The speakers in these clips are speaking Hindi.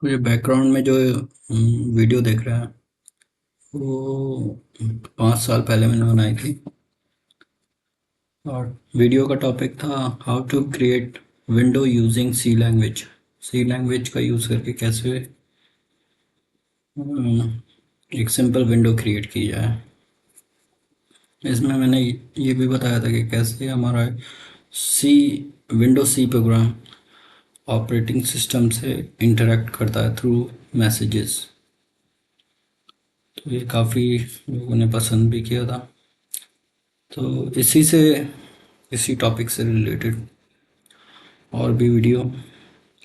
तो ये बैकग्राउंड में जो वीडियो देख रहा है वो 5 साल पहले मैंने बनाई थी। और वीडियो का टॉपिक था how to create window using C language. C language का यूज़ करके कैसे एक सिंपल विंडो क्रिएट की जाए। इसमें मैंने ये भी बताया था कि कैसे हमारा C window C program operating system से इंटरेक्ट करता है थ्रू मैसेजेस। तो ये काफ़ी लोगों ने पसंद भी किया था। तो इसी टॉपिक से रिलेटेड और भी वीडियो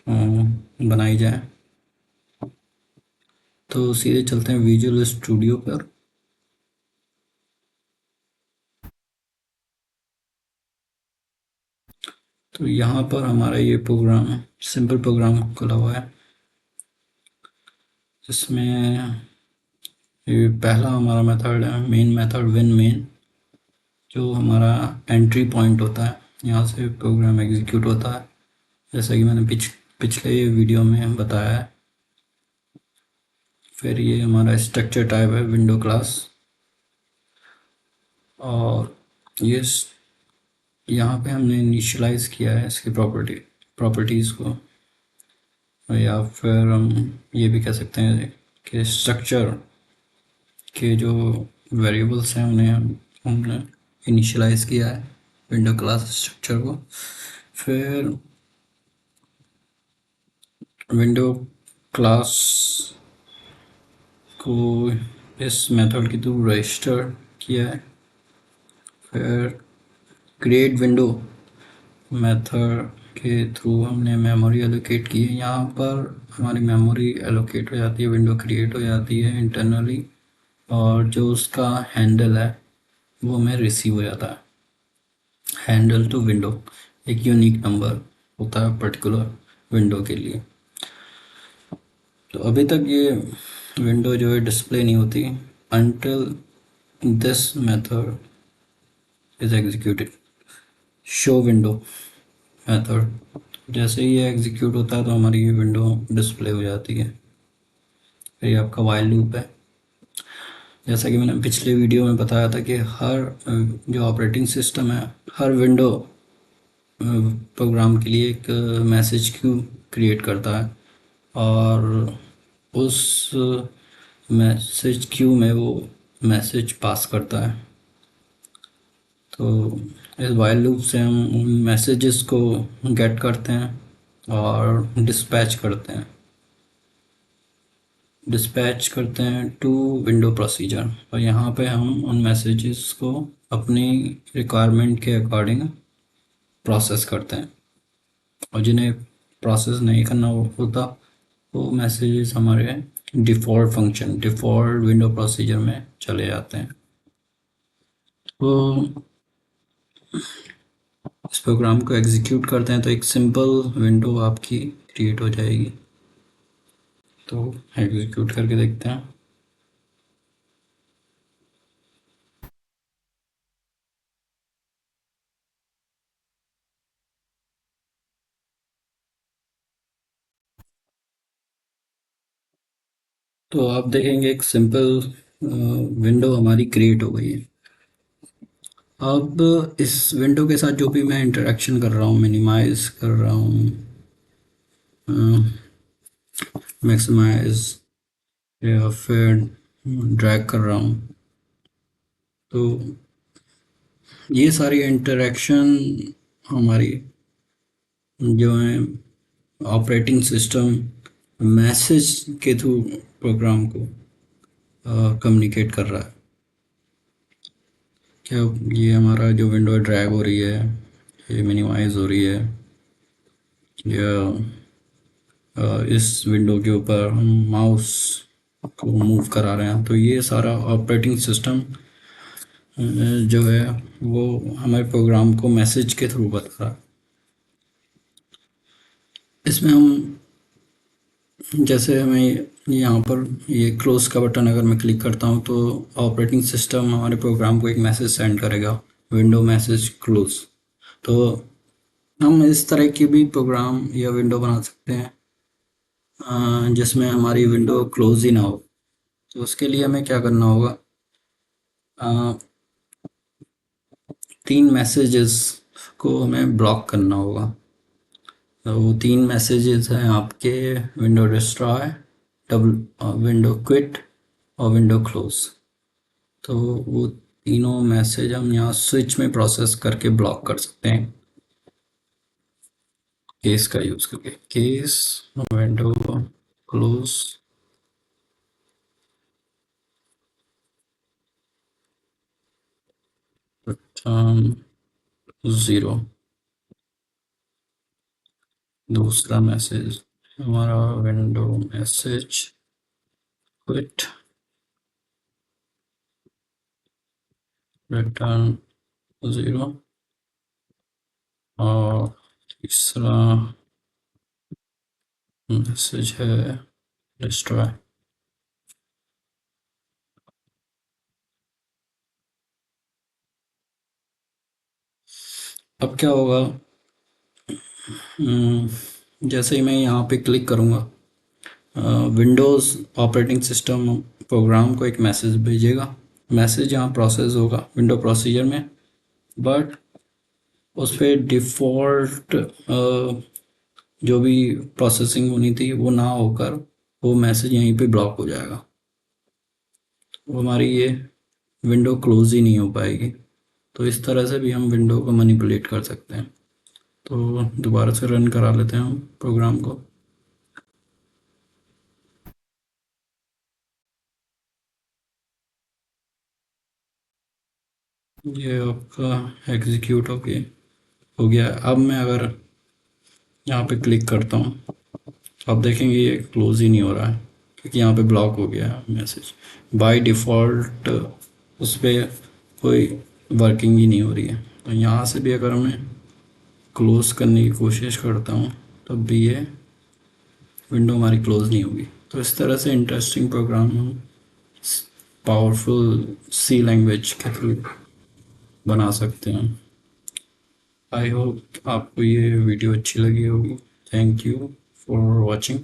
बनाई जाए। तो सीधे चलते हैं विजुअल स्टूडियो पर। तो यहाँ पर हमारा ये प्रोग्राम सिंपल प्रोग्राम खुला हुआ है, जिसमें ये पहला हमारा मेथड है मेन मेथड विन मेन, जो हमारा एंट्री पॉइंट होता है। यहाँ से प्रोग्राम एग्जीक्यूट होता है, जैसा कि मैंने पिछले वीडियो में बताया है। फिर ये हमारा स्ट्रक्चर टाइप है विंडो क्लास। और ये यहाँ पे हमने इनिशियलाइज किया है इसकी प्रॉपर्टीज़ को। या फिर हम ये भी कह सकते हैं कि स्ट्रक्चर के जो वेरिएबल्स हैं उन्हें हमने इनिशियलाइज किया है विंडो क्लास स्ट्रक्चर को। फिर विंडो क्लास को इस मेथड के थ्रू रजिस्टर किया है। फिर क्रिएट विंडो मेथड के थ्रू हमने मेमोरी एलोकेट की है। यहाँ पर हमारी मेमोरी एलोकेट हो जाती है, विंडो क्रिएट हो जाती है इंटरनली, और जो उसका हैंडल है वो हमें रिसीव हो जाता है। हैंडल टू विंडो एक यूनिक नंबर होता है पर्टिकुलर विंडो के लिए। तो अभी तक ये विंडो जो है डिस्प्ले नहीं होती until this method is executed। Show window method जैसे ही ये एग्जीक्यूट होता है तो हमारी ये विंडो डिस्प्ले हो जाती है। फिर ये आपका वाइल लूप है। जैसा कि मैंने पिछले वीडियो में बताया था कि हर जो ऑपरेटिंग सिस्टम है हर विंडो प्रोग्राम के लिए एक मैसेज क्यू क्रिएट करता है, और उस मैसेज क्यू में वो मैसेज पास करता है। तो इस वाइल लूप से हम उन मैसेजेस को गेट करते हैं और डिस्पैच करते हैं टू विंडो प्रोसीजर। और यहाँ पे हम उन मैसेजेस को अपनी रिक्वायरमेंट के अकॉर्डिंग प्रोसेस करते हैं, और जिन्हें प्रोसेस नहीं करना होता वो मैसेजेस हमारे डिफ़ॉल्ट विंडो प्रोसीजर में चले जाते हैं। तो इस प्रोग्राम को एग्जीक्यूट करते हैं तो एक सिंपल विंडो आपकी क्रिएट हो जाएगी। तो एग्जीक्यूट करके देखते हैं। तो आप देखेंगे एक सिंपल विंडो हमारी क्रिएट हो गई है। अब इस विंडो के साथ जो भी मैं इंटरेक्शन कर रहा हूँ, मिनिमाइज कर रहा हूँ, मैक्सिमाइज, या फिर ड्रैग कर रहा हूँ, तो ये सारी इंटरेक्शन हमारी जो है ऑपरेटिंग सिस्टम मैसेज के थ्रू प्रोग्राम को कम्युनिकेट कर रहा है। क्या ये हमारा जो विंडो ड्रैग हो रही है, ये मिनिमाइज हो रही है, या इस विंडो के ऊपर हम माउस को मूव करा रहे हैं, तो ये सारा ऑपरेटिंग सिस्टम जो है वो हमारे प्रोग्राम को मैसेज के थ्रू बता रहा है। इसमें हम जैसे हमें यहाँ पर ये क्लोज का बटन अगर मैं क्लिक करता हूँ तो ऑपरेटिंग सिस्टम हमारे प्रोग्राम को एक मैसेज सेंड करेगा, विंडो मैसेज क्लोज। तो हम इस तरह की भी प्रोग्राम या विंडो बना सकते हैं जिसमें हमारी विंडो क्लोज ही ना हो। तो उसके लिए हमें क्या करना होगा, अ, 3 मैसेजेस को हमें ब्लॉक करना होगा। तो वो 3 मैसेजेस हैं आपके, window destroy, double window quit और विंडो क्लोज। तो वो तीनों मैसेज हम यहाँ स्विच में प्रोसेस करके ब्लॉक कर सकते हैं, केस का यूज़ करके। Case window close return 0। दूसरा मैसेज हमारा विंडो मैसेज क्विट रिटर्न 0। और तीसरा मैसेज है डिस्ट्रॉय। अब क्या होगा, जैसे ही मैं यहाँ पे क्लिक करूँगा, विंडोज़ ऑपरेटिंग सिस्टम प्रोग्राम को एक मैसेज भेजेगा। मैसेज यहाँ प्रोसेस होगा विंडो प्रोसीजर में, बट उस पर डिफ़ॉल्ट जो भी प्रोसेसिंग होनी थी वो ना होकर वो मैसेज यहीं पे ब्लॉक हो जाएगा। वो हमारी ये विंडो क्लोज ही नहीं हो पाएगी। तो इस तरह से भी हम विंडो को मैनिपुलेट कर सकते हैं। तो दोबारा से रन करा लेते हैं हम प्रोग्राम को। ये आपका एग्जीक्यूट हो गया। अब मैं अगर यहाँ पे क्लिक करता हूँ तो आप देखेंगे ये क्लोज ही नहीं हो रहा है, क्योंकि यहाँ पे ब्लॉक हो गया है मैसेज। बाय डिफ़ॉल्ट उस पर कोई वर्किंग ही नहीं हो रही है। तो यहाँ से भी अगर मैं क्लोज़ करने की कोशिश करता हूँ तब भी ये विंडो हमारी क्लोज़ नहीं होगी। तो इस तरह से इंटरेस्टिंग प्रोग्राम हम पावरफुल सी लैंग्वेज के थ्रू बना सकते हैं। आई होप आपको ये वीडियो अच्छी लगी होगी। Thank you for watching.